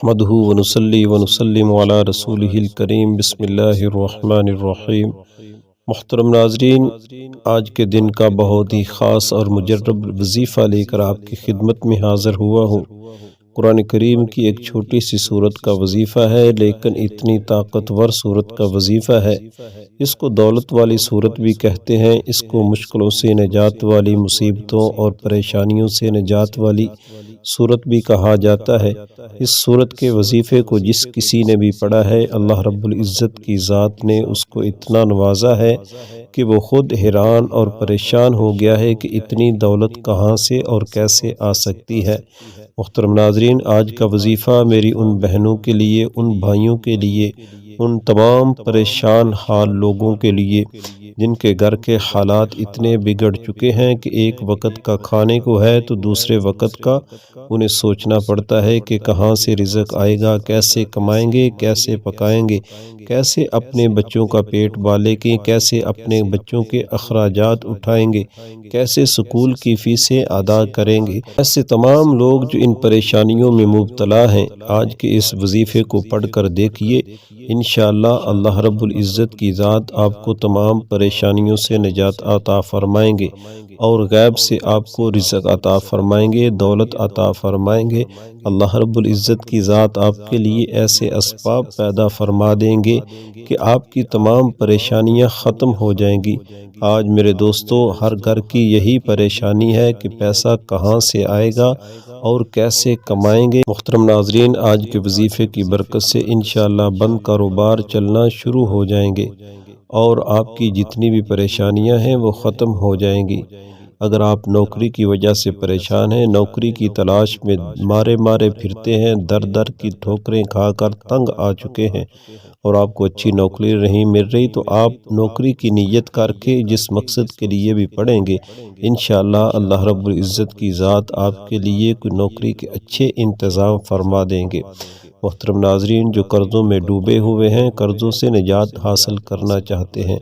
نحمدہ ونصلی ونسلم علی رسولہ الکریم بسم اللہ الرحمن الرحیم۔ محترم ناظرین، آج کے دن کا بہت ہی خاص اور مجرب وظیفہ لے کر آپ کی خدمت میں حاضر ہوا ہوں۔ قرآن کریم کی ایک چھوٹی سی صورت کا وظیفہ ہے، لیکن اتنی طاقتور صورت کا وظیفہ ہے۔ اس کو دولت والی صورت بھی کہتے ہیں، اس کو مشکلوں سے نجات والی، مصیبتوں اور پریشانیوں سے نجات والی صورت بھی کہا جاتا ہے۔ اس صورت کے وظیفے کو جس کسی نے بھی پڑھا ہے، اللہ رب العزت کی ذات نے اس کو اتنا نوازا ہے کہ وہ خود حیران اور پریشان ہو گیا ہے کہ اتنی دولت کہاں سے اور کیسے آ سکتی ہے۔ محترم ناظرین، آج کا وظیفہ میری ان بہنوں کے لیے، ان بھائیوں کے لیے، ان تمام پریشان حال لوگوں کے لیے جن کے گھر کے حالات اتنے بگڑ چکے ہیں کہ ایک وقت کا کھانے کو ہے تو دوسرے وقت کا انہیں سوچنا پڑتا ہے کہ کہاں سے رزق آئے گا، کیسے کمائیں گے، کیسے پکائیں گے، کیسے اپنے بچوں کا پیٹ بالیں گے، کیسے اپنے بچوں کے اخراجات اٹھائیں گے، کیسے سکول کی فیسیں ادا کریں گے۔ ایسے تمام لوگ جو ان پریشانیوں میں مبتلا ہیں، آج کے اس وظیفے کو پڑھ کر دیکھیے، انشاءاللہ اللہ رب العزت کی ذات آپ کو تمام پریشانیوں سے نجات عطا فرمائیں گے اور غیب سے آپ کو رزق عطا فرمائیں گے، دولت عطا فرمائیں گے۔ اللہ رب العزت کی ذات آپ کے لیے ایسے اسباب پیدا فرما دیں گے کہ آپ کی تمام پریشانیاں ختم ہو جائیں گی۔ آج میرے دوستو، ہر گھر کی یہی پریشانی ہے کہ پیسہ کہاں سے آئے گا اور کیسے کمائیں گے۔ محترم ناظرین، آج کے وظیفے کی برکت سے انشاءاللہ بند کاروبار چلنا شروع ہو جائیں گے اور آپ کی جتنی بھی پریشانیاں ہیں وہ ختم ہو جائیں گی۔ اگر آپ نوکری کی وجہ سے پریشان ہیں، نوکری کی تلاش میں مارے پھرتے ہیں، در در کی ٹھوکریں کھا کر تنگ آ چکے ہیں اور آپ کو اچھی نوکری نہیں مل رہی، تو آپ نوکری کی نیت کر کے جس مقصد کے لیے بھی پڑھیں گے، انشاءاللہ اللہ رب العزت کی ذات آپ کے لیے کوئی نوکری کے اچھے انتظام فرما دیں گے۔ محترم ناظرین، جو قرضوں میں ڈوبے ہوئے ہیں، قرضوں سے نجات حاصل کرنا چاہتے ہیں،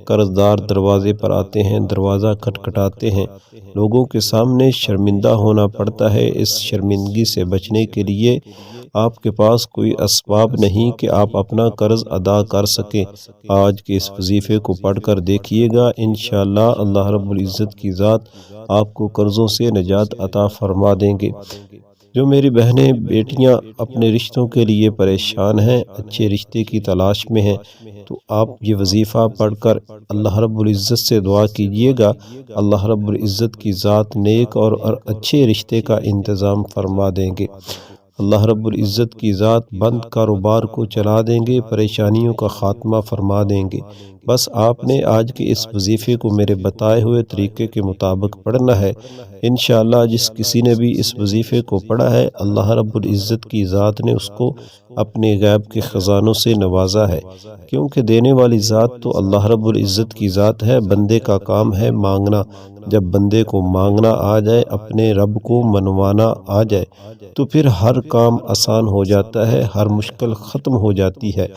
قرض دار دروازے پر آتے ہیں، دروازہ کھٹکھٹاتے ہیں، لوگوں کے سامنے شرمندہ ہونا پڑتا ہے۔ اس شرمندگی سے بچنے کے لیے آپ کے پاس کوئی اسباب نہیں کہ آپ اپنا قرض ادا کر سکیں۔ آج کے اس وظیفے کو پڑھ کر دیکھیے گا، انشاءاللہ اللہ رب العزت کی ذات آپ کو قرضوں سے نجات عطا فرما دیں گے۔ جو میری بہنیں بیٹیاں اپنے رشتوں کے لیے پریشان ہیں، اچھے رشتے کی تلاش میں ہیں، تو آپ یہ وظیفہ پڑھ کر اللہ رب العزت سے دعا کیجئے گا، اللہ رب العزت کی ذات نیک اور اچھے رشتے کا انتظام فرما دیں گے۔ اللہ رب العزت کی ذات بند کاروبار کو چلا دیں گے، پریشانیوں کا خاتمہ فرما دیں گے۔ بس آپ نے آج کے اس وظیفے کو میرے بتائے ہوئے طریقے کے مطابق پڑھنا ہے۔ انشاءاللہ جس کسی نے بھی اس وظیفے کو پڑھا ہے، اللہ رب العزت کی ذات نے اس کو اپنے غیب کے خزانوں سے نوازا ہے، کیونکہ دینے والی ذات تو اللہ رب العزت کی ذات ہے، بندے کا کام ہے مانگنا۔ جب بندے کو مانگنا آ جائے، اپنے رب کو منوانا آ جائے، تو پھر ہر کام آسان ہو جاتا ہے، ہر مشکل ختم ہو جاتی ہے،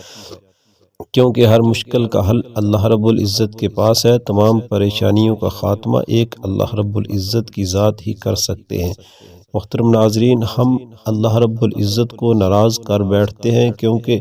کیونکہ ہر مشکل کا حل اللہ رب العزت کے پاس ہے۔ تمام پریشانیوں کا خاتمہ ایک اللہ رب العزت کی ذات ہی کر سکتے ہیں۔ محترم ناظرین، ہم اللہ رب العزت کو ناراض کر بیٹھتے ہیں کیونکہ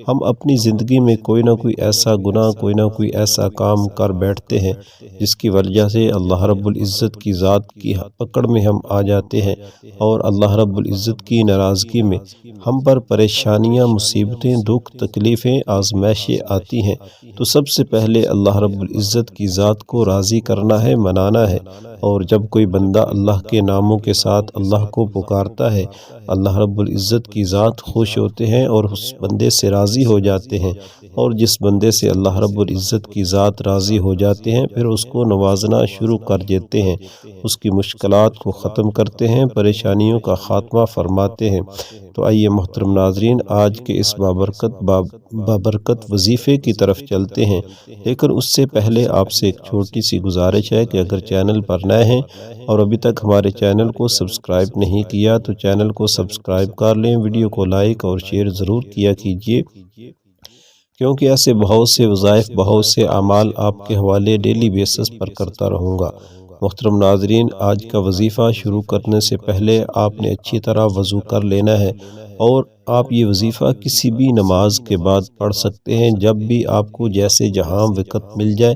ہم اپنی زندگی میں کوئی نہ کوئی ایسا گناہ، کوئی نہ کوئی ایسا کام کر بیٹھتے ہیں جس کی وجہ سے اللہ رب العزت کی ذات کی پکڑ میں ہم آ جاتے ہیں اور اللہ رب العزت کی ناراضگی میں ہم پر پریشانیاں، مصیبتیں، دکھ، تکلیفیں، آزمائشیں آتی ہیں۔ تو سب سے پہلے اللہ رب العزت کی ذات کو راضی کرنا ہے، منانا ہے، اور جب کوئی بندہ اللہ کے ناموں کے ساتھ اللہ کو پکارتا ہے، اللہ رب العزت کی ذات خوش ہوتے ہیں اور اس بندے سے راضی ہو جاتے ہیں، اور جس بندے سے اللہ رب العزت کی ذات راضی ہو جاتے ہیں، پھر اس کو نوازنا شروع کر دیتے ہیں، اس کی مشکلات کو ختم کرتے ہیں، پریشانیوں کا خاتمہ فرماتے ہیں۔ تو آئیے محترم ناظرین، آج کے اس بابرکت وظیفے کی طرف چلتے ہیں، لیکن اس سے پہلے آپ سے ایک چھوٹی سی گزارش ہے کہ اگر چینل پر نئے ہیں اور ابھی تک ہمارے چینل کو سبسکرائب نہیں کیا تو چینل کو سبسکرائب کر لیں، ویڈیو کو لائک اور شیئر ضرور کیا کیجیے، کیونکہ ایسے بہت سے وظائف، بہت سے اعمال آپ کے حوالے ڈیلی بیسس پر کرتا رہوں گا۔ محترم ناظرین، آج کا وظیفہ شروع کرنے سے پہلے آپ نے اچھی طرح وضو کر لینا ہے اور آپ یہ وظیفہ کسی بھی نماز کے بعد پڑھ سکتے ہیں، جب بھی آپ کو جیسے جہاں وقت مل جائے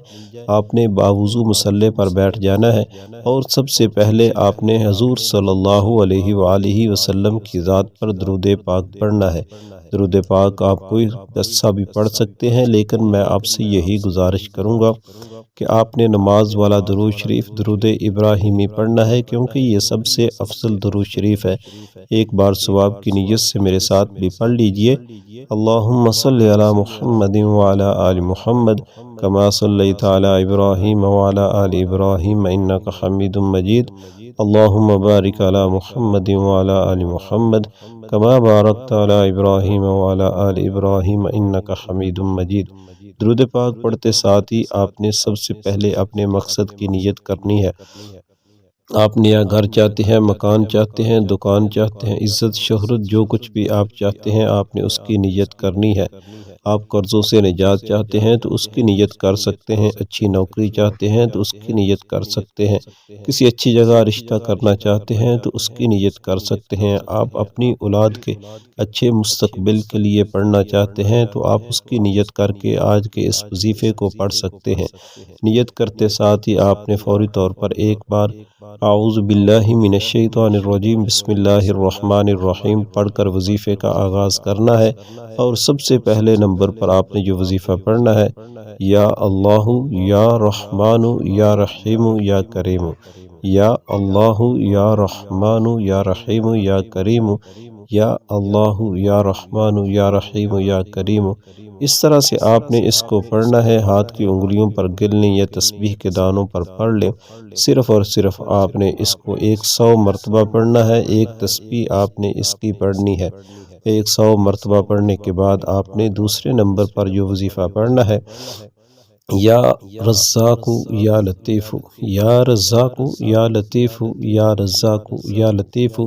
آپ نے باوضو مصلی پر بیٹھ جانا ہے، اور سب سے پہلے آپ نے حضور صلی اللہ علیہ وآلہ وسلم کی ذات پر درود پاک پڑھنا ہے۔ درود پاک آپ کوئی قصہ بھی پڑھ سکتے ہیں، لیکن میں آپ سے یہی گزارش کروں گا کہ آپ نے نماز والا درود شریف درود ابراہیمی پڑھنا ہے، کیونکہ یہ سب سے افضل درود شریف ہے۔ ایک بار ثواب کی نیت سے میرے ساتھ بھی پڑھ لیجئے۔ اللہم صلی علی محمد وعلی آل محمد کما صلیت علی ابراہیم وعلی آل ابراہیم انک حمید مجید۔ اللہم بارک علی محمد وعلی آل محمد کما بارکت علی ابراہیم وعلی آل ابراہیم انک حمید مجید۔ درود پاک پڑھتے ساتھ ہی آپ نے سب سے پہلے اپنے مقصد کی نیت کرنی ہے۔ آپ نیا گھر چاہتے ہیں، مکان چاہتے ہیں، دکان چاہتے ہیں، عزت شہرت جو کچھ بھی آپ چاہتے ہیں آپ نے اس کی نیت کرنی ہے۔ آپ قرضوں سے نجات چاہتے ہیں تو اس کی نیت کر سکتے ہیں، اچھی نوکری چاہتے ہیں تو اس کی نیت کر سکتے ہیں، کسی اچھی جگہ رشتہ کرنا چاہتے ہیں تو اس کی نیت کر سکتے ہیں، آپ اپنی اولاد کے اچھے مستقبل کے لیے پڑھنا چاہتے ہیں تو آپ اس کی نیت کر کے آج کے اس وظیفے کو پڑھ سکتے ہیں۔ نیت کرتے ساتھ ہی آپ نے فوری طور پر ایک بار اعوذ باللہ من الشیطان الرجیم بسم اللہ الرحمن الرحیم پڑھ کر وظیفے کا آغاز کرنا ہے، اور سب سے پہلے نمبر پر آپ نے جو وظیفہ پڑھنا ہے، یا اللہ یا رحمان یا رحیم یا کریم، یا اللہ یا رحمان یا رحیم یا کریم، یا اللہ یا رحمان یا رحیم یا کریم۔ اس طرح سے آپ نے اس کو پڑھنا ہے، ہاتھ کی انگلیوں پر گر لیں یا تسبیح کے دانوں پر پڑھ لیں، صرف اور صرف آپ نے اس کو 100 مرتبہ پڑھنا ہے۔ ایک تسبیح آپ نے اس کی پڑھنی ہے۔ 100 مرتبہ پڑھنے کے بعد آپ نے دوسرے نمبر پر جو وظیفہ پڑھنا ہے، یا رزاق یا لطیف، یا رزاق یا لطیف، یا رزاق یا لطیف۔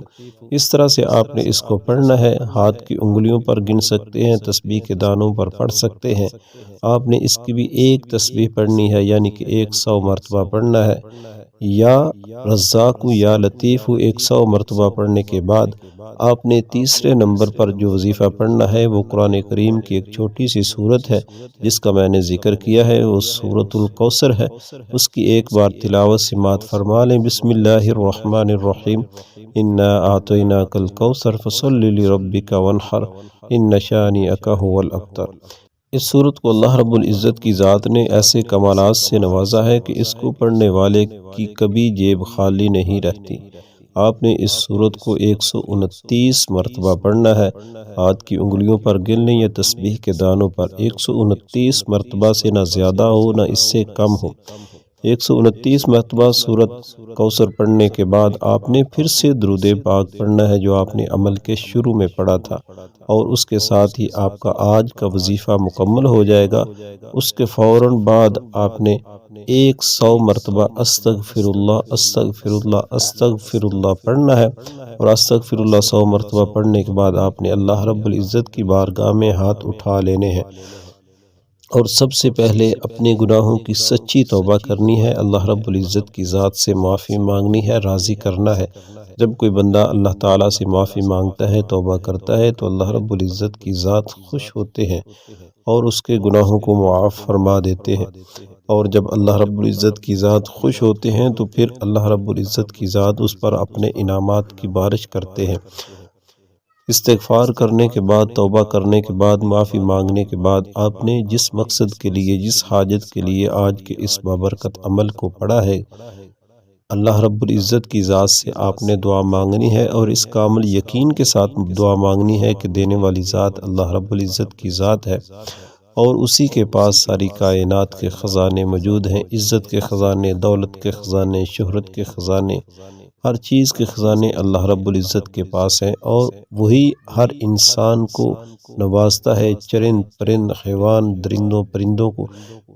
اس طرح سے آپ نے اس کو پڑھنا ہے، ہاتھ کی انگلیوں پر گن سکتے ہیں، تسبیح کے دانوں پر پڑھ سکتے ہیں۔ آپ نے اس کی بھی ایک تسبیح پڑھنی ہے، یعنی کہ 100 مرتبہ پڑھنا ہے۔ یا رزاق یا لطیف 100 مرتبہ پڑھنے کے بعد آپ نے تیسرے نمبر پر جو وظیفہ پڑھنا ہے وہ قرآن کریم کی ایک چھوٹی سی سورت ہے جس کا میں نے ذکر کیا ہے، وہ سورۃ الکوثر ہے۔ اس کی ایک بار تلاوت سماعت فرما لیں۔ بسم اللہ الرحمن الرحیم، انا اعطیناک الکوثر فصل لربک وانحر ان شانئک ھو الابتر۔ اس سورت کو اللہ رب العزت کی ذات نے ایسے کمالات سے نوازا ہے کہ اس کو پڑھنے والے کی کبھی جیب خالی نہیں رہتی۔ آپ نے اس سورت کو 129 مرتبہ پڑھنا ہے، ہاتھ کی انگلیوں پر گن لیں یا تسبیح کے دانوں پر۔ 129 مرتبہ سے نہ زیادہ ہو نہ اس سے کم ہو۔ 129 مرتبہ سورت کوثر پڑھنے کے بعد آپ نے پھر سے درود پاک پڑھنا ہے جو آپ نے عمل کے شروع میں پڑھا تھا، اور اس کے ساتھ ہی آپ کا آج کا وظیفہ مکمل ہو جائے گا۔ اس کے فوراً بعد آپ نے 100 مرتبہ استغفر اللہ استغفر اللہ استغفر اللہ پڑھنا ہے، اور استغفر اللہ 100 مرتبہ پڑھنے کے بعد آپ نے اللہ رب العزت کی بارگاہ میں ہاتھ اٹھا لینے ہیں، اور سب سے پہلے اپنے گناہوں کی سچی توبہ کرنی ہے، اللہ رب العزت کی ذات سے معافی مانگنی ہے، راضی کرنا ہے۔ جب کوئی بندہ اللہ تعالیٰ سے معافی مانگتا ہے، توبہ کرتا ہے، تو اللہ رب العزت کی ذات خوش ہوتے ہیں اور اس کے گناہوں کو معاف فرما دیتے ہیں، اور جب اللہ رب العزت کی ذات خوش ہوتے ہیں تو پھر اللہ رب العزت کی ذات اس پر اپنے انعامات کی بارش کرتے ہیں۔ استغفار کرنے کے بعد، توبہ کرنے کے بعد، معافی مانگنے کے بعد آپ نے جس مقصد کے لیے، جس حاجت کے لیے آج کے اس بابرکت عمل کو پڑھا ہے، اللہ رب العزت کی ذات سے آپ نے دعا مانگنی ہے، اور اس کامل یقین کے ساتھ دعا مانگنی ہے کہ دینے والی ذات اللہ رب العزت کی ذات ہے، اور اسی کے پاس ساری کائنات کے خزانے موجود ہیں، عزت کے خزانے، دولت کے خزانے، شہرت کے خزانے، ہر چیز کے خزانے اللہ رب العزت کے پاس ہیں، اور وہی ہر انسان کو نوازتا ہے، چرند پرند حیوان درندوں پرندوں کو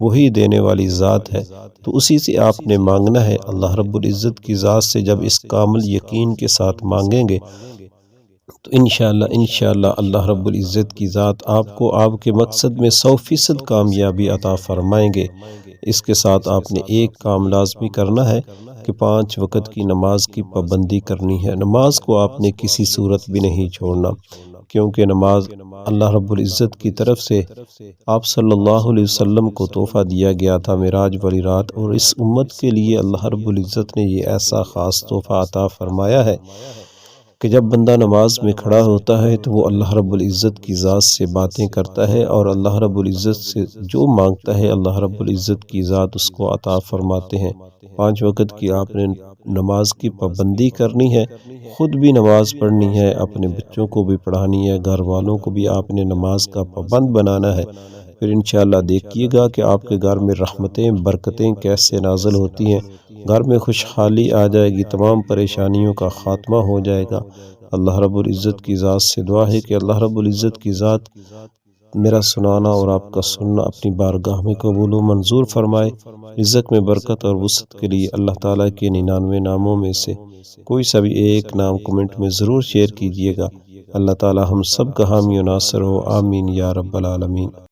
وہی دینے والی ذات ہے، تو اسی سے آپ نے مانگنا ہے۔ اللہ رب العزت کی ذات سے جب اس کامل یقین کے ساتھ مانگیں گے تو انشاءاللہ اللہ رب العزت کی ذات آپ کو آپ کے مقصد میں 100% کامیابی عطا فرمائیں گے۔ اس کے ساتھ آپ نے ایک کام لازمی کرنا ہے کہ 5 وقت کی نماز کی پابندی کرنی ہے۔ نماز کو آپ نے کسی صورت بھی نہیں چھوڑنا، کیونکہ نماز اللہ رب العزت کی طرف سے آپ صلی اللہ علیہ وسلم کو تحفہ دیا گیا تھا معراج والی رات، اور اس امت کے لیے اللہ رب العزت نے یہ ایسا خاص تحفہ عطا فرمایا ہے کہ جب بندہ نماز میں کھڑا ہوتا ہے تو وہ اللہ رب العزت کی ذات سے باتیں کرتا ہے، اور اللہ رب العزت سے جو مانگتا ہے اللہ رب العزت کی ذات اس کو عطا فرماتے ہیں۔ 5 وقت کی آپ نے نماز کی پابندی کرنی ہے، خود بھی نماز پڑھنی ہے، اپنے بچوں کو بھی پڑھانی ہے، گھر والوں کو بھی آپ نے نماز کا پابند بنانا ہے۔ پھر انشاءاللہ دیکھیے گا کہ آپ کے گھر میں رحمتیں برکتیں کیسے نازل ہوتی ہیں، گھر میں خوشحالی آ جائے گی، تمام پریشانیوں کا خاتمہ ہو جائے گا۔ اللہ رب العزت کی ذات سے دعا ہے کہ اللہ رب العزت کی ذات میرا سنانا اور آپ کا سننا اپنی بارگاہ میں قبول و منظور فرمائے۔ رزق میں برکت اور وسعت کے لیے اللہ تعالیٰ کے 99 ناموں میں سے کوئی سا بھی ایک نام کمنٹ میں ضرور شیئر کیجئے گا۔ اللہ تعالیٰ ہم سب کا حامی و ناصر ہو، آمین یا رب العالمین۔